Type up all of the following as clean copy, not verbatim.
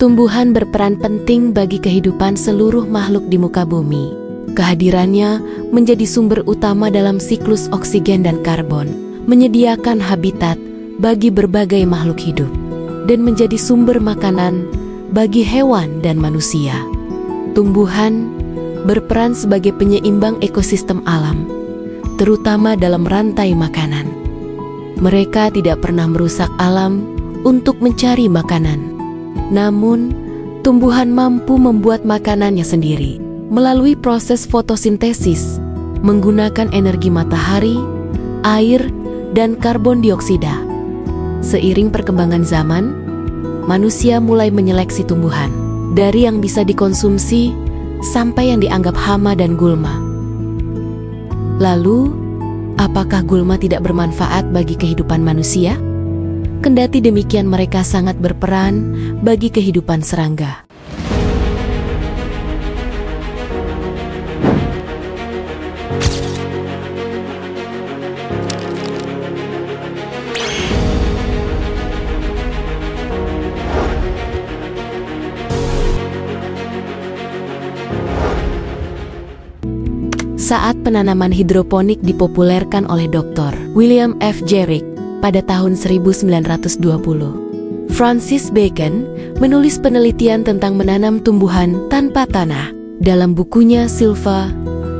Tumbuhan berperan penting bagi kehidupan seluruh makhluk di muka bumi. Kehadirannya menjadi sumber utama dalam siklus oksigen dan karbon, menyediakan habitat bagi berbagai makhluk hidup, dan menjadi sumber makanan bagi hewan dan manusia. Tumbuhan berperan sebagai penyeimbang ekosistem alam, terutama dalam rantai makanan. Mereka tidak pernah merusak alam untuk mencari makanan. Namun, tumbuhan mampu membuat makanannya sendiri melalui proses fotosintesis, menggunakan energi matahari, air, dan karbon dioksida. Seiring perkembangan zaman, manusia mulai menyeleksi tumbuhan dari yang bisa dikonsumsi sampai yang dianggap hama dan gulma. Lalu, apakah gulma tidak bermanfaat bagi kehidupan manusia? Kendati demikian, mereka sangat berperan bagi kehidupan serangga. Saat penanaman hidroponik dipopulerkan oleh Dr. William F. Jerick pada tahun 1920, Francis Bacon menulis penelitian tentang menanam tumbuhan tanpa tanah. Dalam bukunya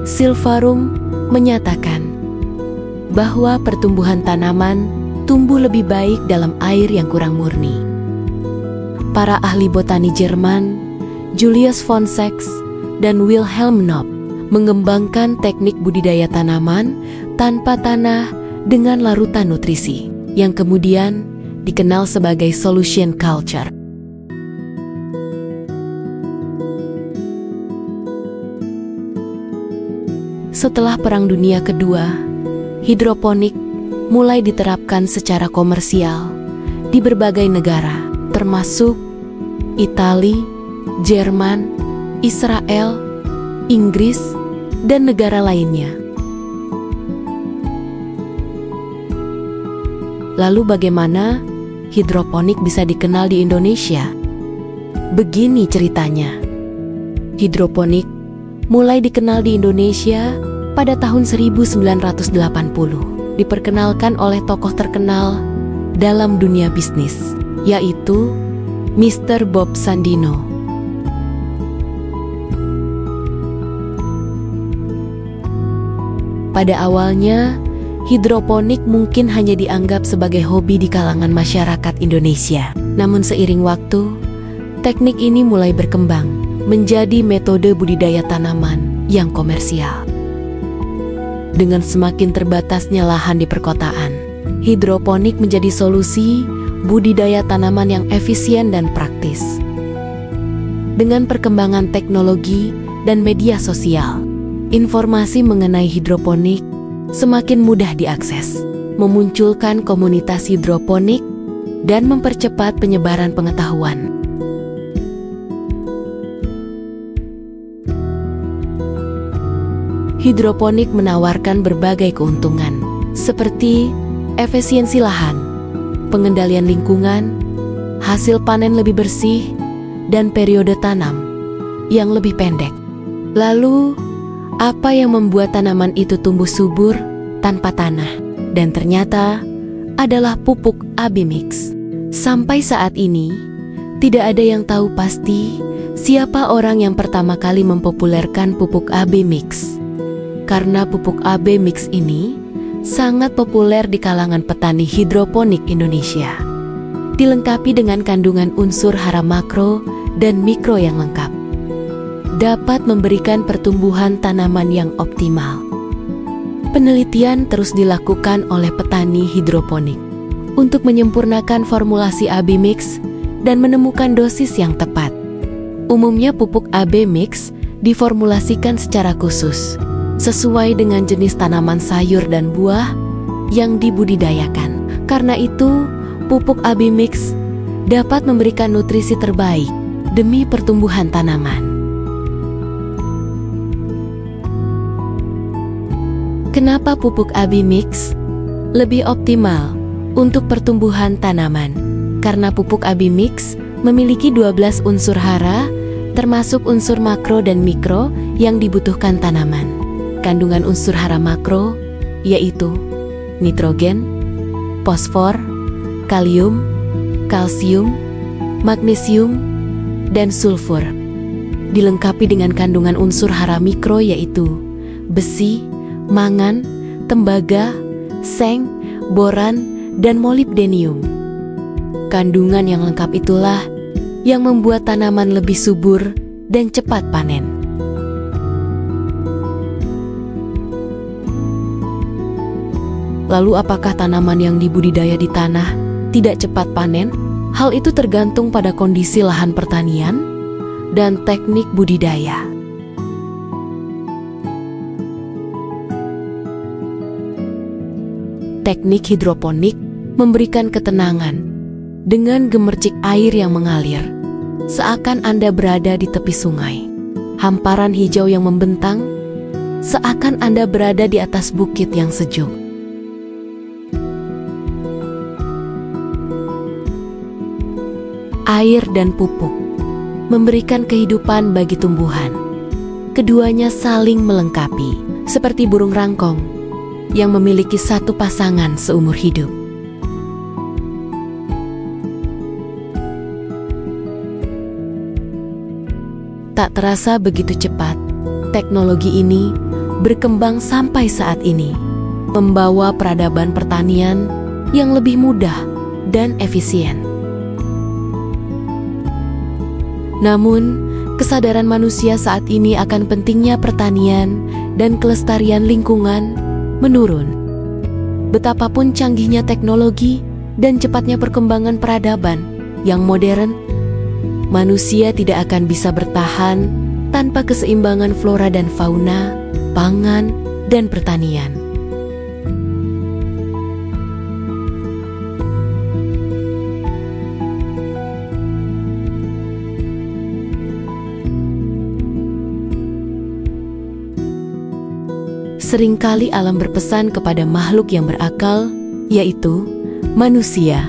Silvarum menyatakan bahwa pertumbuhan tanaman tumbuh lebih baik dalam air yang kurang murni. Para ahli botani Jerman, Julius von Sachs dan Wilhelm Nob, mengembangkan teknik budidaya tanaman tanpa tanah dengan larutan nutrisi, yang kemudian dikenal sebagai solution culture. Setelah Perang Dunia Kedua, hidroponik mulai diterapkan secara komersial di berbagai negara, termasuk Italia, Jerman, Israel, Inggris, dan negara lainnya. Lalu bagaimana hidroponik bisa dikenal di Indonesia? Begini ceritanya. Hidroponik mulai dikenal di Indonesia pada tahun 1980. Diperkenalkan oleh tokoh terkenal dalam dunia bisnis, yaitu Mr. Bob Sandino. Pada awalnya, hidroponik mungkin hanya dianggap sebagai hobi di kalangan masyarakat Indonesia. Namun seiring waktu, teknik ini mulai berkembang menjadi metode budidaya tanaman yang komersial. Dengan semakin terbatasnya lahan di perkotaan, hidroponik menjadi solusi budidaya tanaman yang efisien dan praktis. Dengan perkembangan teknologi dan media sosial, informasi mengenai hidroponik semakin mudah diakses, memunculkan komunitas hidroponik, dan mempercepat penyebaran pengetahuan. Hidroponik menawarkan berbagai keuntungan, seperti efisiensi lahan, pengendalian lingkungan, hasil panen lebih bersih, dan periode tanam yang lebih pendek. Lalu, apa yang membuat tanaman itu tumbuh subur tanpa tanah? Dan ternyata adalah pupuk AB mix. Sampai saat ini, tidak ada yang tahu pasti siapa orang yang pertama kali mempopulerkan pupuk AB mix. Karena pupuk AB mix ini sangat populer di kalangan petani hidroponik Indonesia. Dilengkapi dengan kandungan unsur hara makro dan mikro yang lengkap, dapat memberikan pertumbuhan tanaman yang optimal. Penelitian terus dilakukan oleh petani hidroponik untuk menyempurnakan formulasi AB mix dan menemukan dosis yang tepat. Umumnya pupuk AB mix diformulasikan secara khusus, sesuai dengan jenis tanaman sayur dan buah yang dibudidayakan. Karena itu, pupuk AB mix dapat memberikan nutrisi terbaik demi pertumbuhan tanaman. Kenapa pupuk AB mix lebih optimal untuk pertumbuhan tanaman? Karena pupuk AB mix memiliki 12 unsur hara, termasuk unsur makro dan mikro yang dibutuhkan tanaman. Kandungan unsur hara makro yaitu nitrogen, fosfor, kalium, kalsium, magnesium, dan sulfur. Dilengkapi dengan kandungan unsur hara mikro yaitu besi, mangan, tembaga, seng, boran, dan molibdenium. Kandungan yang lengkap itulah yang membuat tanaman lebih subur dan cepat panen. Lalu apakah tanaman yang dibudidaya di tanah tidak cepat panen? Hal itu tergantung pada kondisi lahan pertanian dan teknik budidaya. Teknik hidroponik memberikan ketenangan dengan gemercik air yang mengalir, seakan Anda berada di tepi sungai. Hamparan hijau yang membentang, seakan Anda berada di atas bukit yang sejuk. Air dan pupuk memberikan kehidupan bagi tumbuhan. Keduanya saling melengkapi, seperti burung rangkong yang memiliki satu pasangan seumur hidup. Tak terasa begitu cepat, teknologi ini berkembang sampai saat ini, membawa peradaban pertanian yang lebih mudah dan efisien. Namun, kesadaran manusia saat ini akan pentingnya pertanian dan kelestarian lingkungan menurun. Betapapun canggihnya teknologi dan cepatnya perkembangan peradaban yang modern, manusia tidak akan bisa bertahan tanpa keseimbangan flora dan fauna, pangan, dan pertanian. Seringkali alam berpesan kepada makhluk yang berakal, yaitu manusia,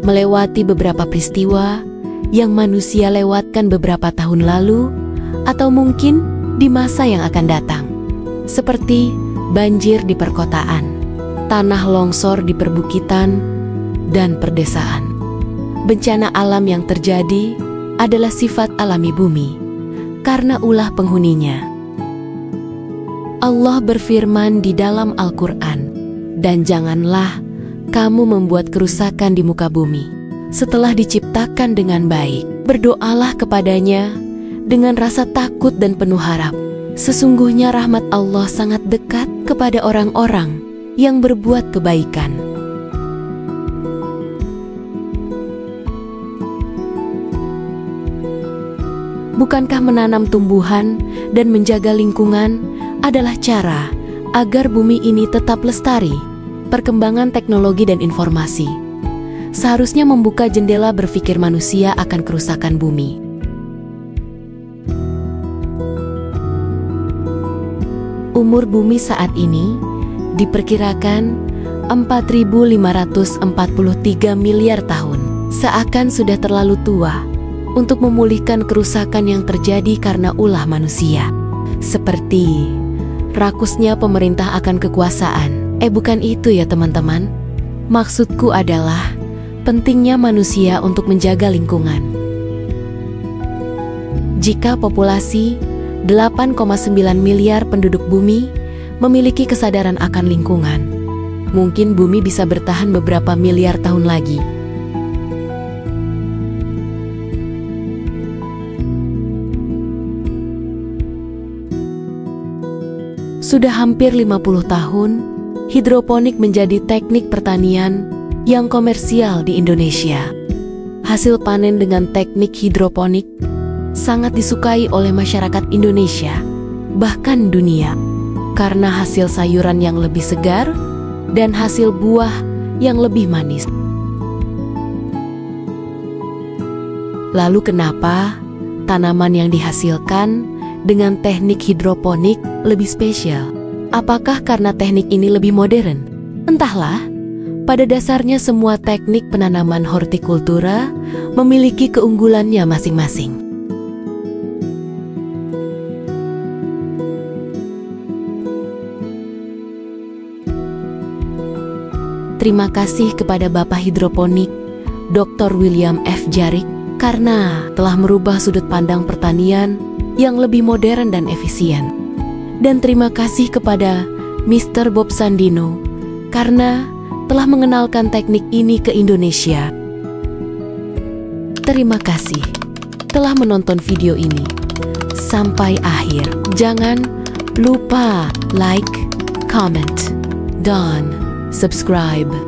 melewati beberapa peristiwa yang manusia lewatkan beberapa tahun lalu, atau mungkin di masa yang akan datang. Seperti banjir di perkotaan, tanah longsor di perbukitan, dan perdesaan. Bencana alam yang terjadi adalah sifat alami bumi, karena ulah penghuninya. Allah berfirman di dalam Al-Quran, "Dan janganlah kamu membuat kerusakan di muka bumi setelah diciptakan dengan baik. Berdoalah kepadanya dengan rasa takut dan penuh harap. Sesungguhnya rahmat Allah sangat dekat kepada orang-orang yang berbuat kebaikan." Bukankah menanam tumbuhan dan menjaga lingkungan adalah cara agar bumi ini tetap lestari? Perkembangan teknologi dan informasi seharusnya membuka jendela berpikir manusia akan kerusakan bumi. Umur bumi saat ini diperkirakan 4.543 miliar tahun. Seakan sudah terlalu tua untuk memulihkan kerusakan yang terjadi karena ulah manusia. Seperti rakusnya pemerintah akan kekuasaan. Bukan itu ya teman-teman. Maksudku adalah pentingnya manusia untuk menjaga lingkungan. Jika populasi 8,9 miliar penduduk bumi memiliki kesadaran akan lingkungan, mungkin bumi bisa bertahan beberapa miliar tahun lagi. Sudah hampir 50 tahun, hidroponik menjadi teknik pertanian yang komersial di Indonesia. Hasil panen dengan teknik hidroponik sangat disukai oleh masyarakat Indonesia, bahkan dunia, karena hasil sayuran yang lebih segar dan hasil buah yang lebih manis. Lalu kenapa tanaman yang dihasilkan dengan teknik hidroponik lebih spesial? Apakah karena teknik ini lebih modern? Entahlah, Pada dasarnya semua teknik penanaman hortikultura memiliki keunggulannya masing-masing. Terima kasih kepada Bapak Hidroponik, Dr. William F. Jarik, karena telah merubah sudut pandang pertanian yang lebih modern dan efisien. Dan terima kasih kepada Mr. Bob Sandino, karena telah mengenalkan teknik ini ke Indonesia. Terima kasih telah menonton video ini sampai akhir. Jangan lupa like, comment, dan subscribe.